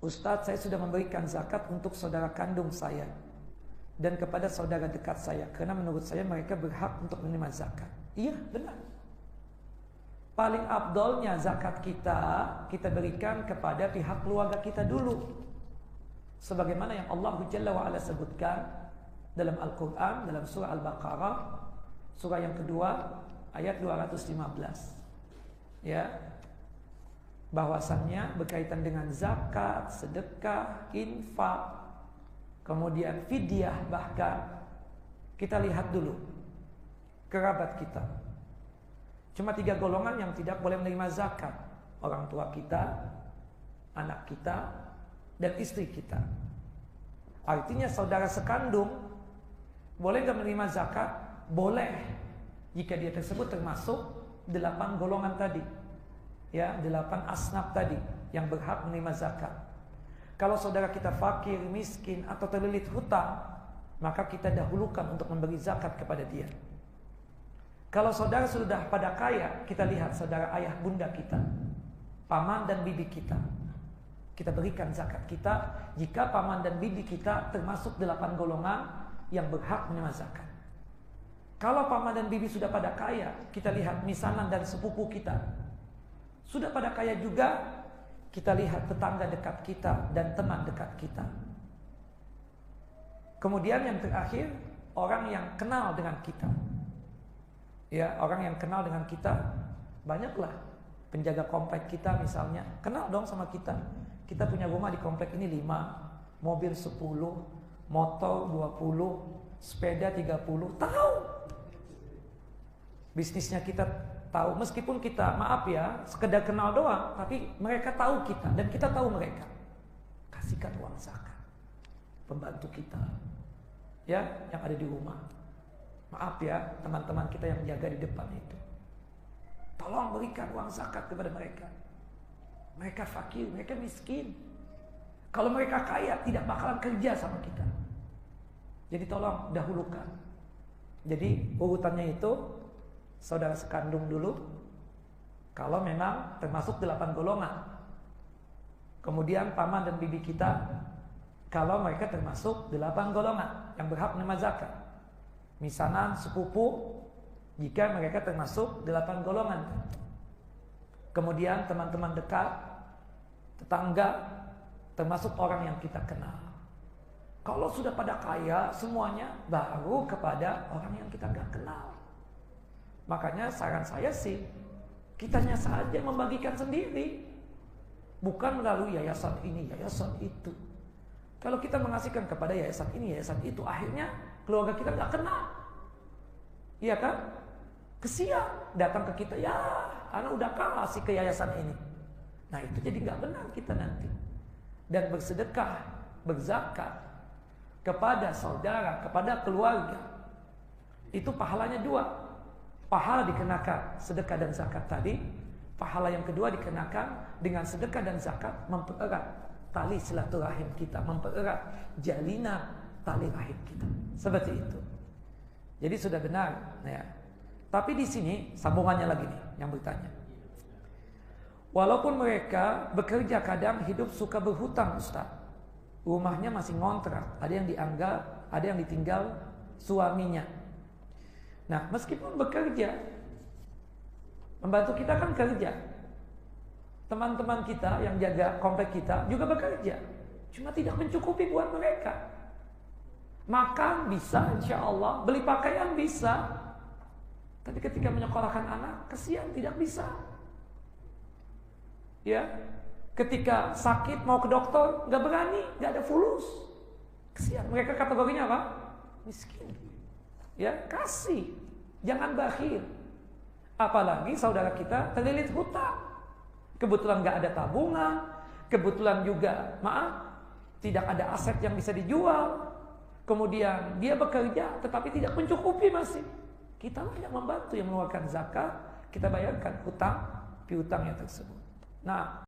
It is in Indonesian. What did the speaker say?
Ustadz, saya sudah memberikan zakat untuk saudara kandung saya dan kepada saudara dekat saya, karena menurut saya mereka berhak untuk menerima zakat. Iya, benar. Paling afdolnya zakat kita berikan kepada pihak keluarga kita dulu, sebagaimana yang Allah Jalla wa'ala sebutkan dalam Al-Quran, dalam surah Al-Baqarah, surah yang kedua, ayat 215. Ya, bahwasannya berkaitan dengan zakat, sedekah, infak, kemudian fidyah, bahkan kita lihat dulu kerabat kita. Cuma 3 golongan yang tidak boleh menerima zakat: orang tua kita, anak kita, dan istri kita. Artinya saudara sekandung boleh gak menerima zakat? Boleh, jika dia tersebut termasuk 8 golongan tadi, ya, 8 asnaf tadi yang berhak menerima zakat. Kalau saudara kita fakir, miskin, atau terlilit hutang, maka kita dahulukan untuk memberi zakat kepada dia. Kalau saudara sudah pada kaya, kita lihat saudara ayah bunda kita, paman dan bibi kita, kita berikan zakat kita jika paman dan bibi kita termasuk 8 golongan yang berhak menerima zakat. Kalau paman dan bibi sudah pada kaya, kita lihat misanan dan sepupu kita sudah pada kaya juga, kita lihat tetangga dekat kita dan teman dekat kita. Kemudian yang terakhir, orang yang kenal dengan kita. Ya, orang yang kenal dengan kita, banyaklah penjaga komplek kita misalnya, kenal dong sama kita. Kita punya rumah di komplek ini 5, mobil 10, motor 20, sepeda 30, tahu. Bisnisnya kita tahu, meskipun kita, maaf ya, sekedar kenal doang, tapi mereka tahu kita dan kita tahu mereka. Kasihkan uang zakat pembantu kita, ya, yang ada di rumah. Maaf ya, teman-teman kita yang jaga di depan itu, tolong berikan uang zakat kepada mereka. Mereka fakir, mereka miskin. Kalau mereka kaya, tidak bakalan kerja sama kita. Jadi tolong dahulukan. Jadi urutannya itu, saudara sekandung dulu, kalau memang termasuk 8 golongan. Kemudian paman dan bibi kita, kalau mereka termasuk 8 golongan yang berhak menerima zakat. Misanan, sepupu, jika mereka termasuk 8 golongan. Kemudian teman-teman dekat, tetangga, termasuk orang yang kita kenal. Kalau sudah pada kaya semuanya, baru kepada orang yang kita gak kenal. Makanya saran saya sih, kitanya saja membagikan sendiri, bukan melalui yayasan ini, yayasan itu. Kalau kita mengasihkan kepada yayasan ini, yayasan itu, akhirnya keluarga kita gak kenal. Iya kan? Kesian datang ke kita, ya anak udah kasih ke yayasan ini. Nah itu jadi gak benar kita nanti. Dan bersedekah, berzakat kepada saudara, kepada keluarga, itu pahalanya 2. Pahala dikenakan sedekah dan zakat tadi. Pahala yang kedua dikenakan dengan sedekah dan zakat, mempererat tali silaturahim kita, mempererat jalinan tali rahim kita. Seperti itu. Jadi sudah benar, ya. Tapi di sini sambungannya lagi nih yang bertanya. Walaupun mereka bekerja, kadang hidup suka berhutang, Ustaz. Rumahnya masih ngontrak, ada yang dianggap, ada yang ditinggal suaminya. Nah, meskipun bekerja, membantu kita kan kerja. Teman-teman kita yang jaga komplek kita juga bekerja. Cuma tidak mencukupi buat mereka. Makan bisa, insya Allah. Beli pakaian bisa. Tapi ketika menyekolahkan anak, kesian tidak bisa. Ya, ketika sakit mau ke dokter, gak berani, gak ada fulus. Kesian. Mereka kategorinya apa? Miskin. Ya, kasih, jangan bakhil. Apalagi saudara kita terlilit hutang, kebetulan gak ada tabungan, kebetulan juga tidak ada aset yang bisa dijual. Kemudian dia bekerja tetapi tidak mencukupi masih. Kita lah yang membantu, yang mengeluarkan zakat, kita bayarkan hutang piutangnya tersebut. Nah,